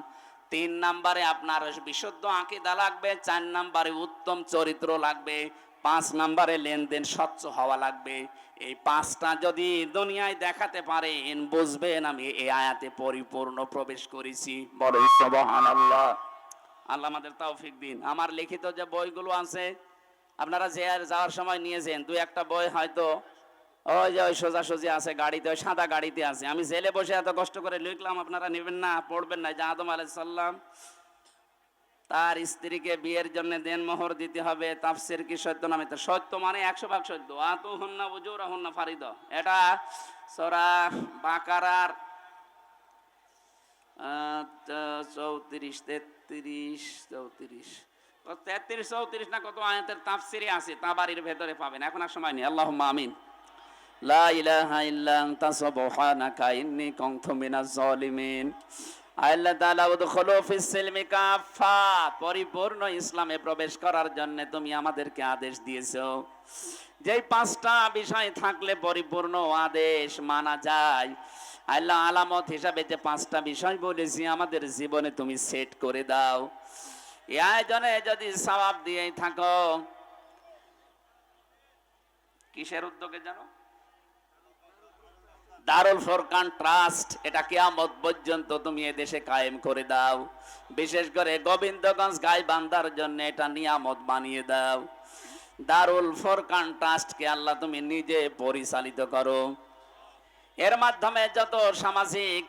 3 নম্বরে আপনার বিশুদ্ধ আকীদা লাগবে। 4 নম্বরে উত্তম চরিত্র লাগবে। 5 নম্বরে লেনদেন স্বচ্ছ হওয়া লাগবে। এই 5টা যদি দুনিয়ায় দেখাতে পারেন, বুঝবেন আমি এই আয়াতে পরিপূর্ণ প্রবেশ করেছি। বলেন সুবহানাল্লাহ। আল্লাহ আমাদের তৌফিক দিন। আমার লিখিত যে বইগুলো আছে, আপনারা যে আর যাওয়ার সময় নিয়েছেন, 2-1টা বই হয়তো ওই যে ওই সোজাসুজি আছে গাড়িতে, ওই সাদা গাড়িতে আছে। আমি জেলে বসে এত কষ্ট করে লিখলাম, আপনারা নেবেন না, পড়বেন না। যে আদম আলাইহিস সালাম তার স্ত্রীকে বিয়ের জন্য দেনমোহর দিতে হবে, তাফসীর কি সত্য না মিথ্যা? সত্য মানে 100% সত্য। আতুহুন্না উজুরাহুন্না ফারিদা, এটা সূরা বাকারার 34, 33, 34 না কত আয়াতের তাফসীরে আছে, তাবারির ভেতরে পাবেন। এখন আর সময় নেই। আল্লাহুম্মা আমিন। লা ইলাহা ইল্লা আনতা সুবহানাকা ইন্নী কুনতু মিনাজ জালিমিন। আল্লাহ তাআলা উদখুলু ফিস সিলমি কাফা, পরিপূর্ণ ইসলামে প্রবেশ করার জন্য তুমি আমাদেরকে আদেশ দিয়েছো। যেই 5টা বিষয় থাকলে পরিপূর্ণ আদেশ মানা যায়। আল্লাহ আলামত হিসাবে যে 5টা বিষয় বলেছি, আমাদের জীবনে তুমি সেট করে দাও। এই আয়োজনে যদি সওয়াব দিয়েই থাকো, কিসের উদ্যোগে জানো? দারুল ফুরকান ট্রাস্ট, এটা কিয়ামত পর্যন্ত তুমি এই দেশে কায়েম করে দাও। বিশেষ করে গোবিন্দগঞ্জ গাইবান্ধার জন্য এটা নিয়ামত বানিয়ে দাও। দারুল ফুরকান ট্রাস্টকে আল্লাহ তুমি নিজে পরিচালিত করো। এর মাধ্যমে যত সামাজিক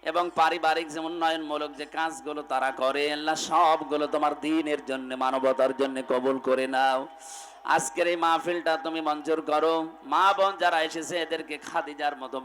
এবং পারিবারিক যে উন্নয়নমূলক যে কাজগুলো তারা করে, আল্লাহ সবগুলো তোমার দ্বীনের জন্য, মানবতার জন্য কবুল করে নাও। আজকের এই মাহফিলটা তুমি মঞ্জুর করো। মা বোন যারা এসেছে এদেরকে খাদিজার মতো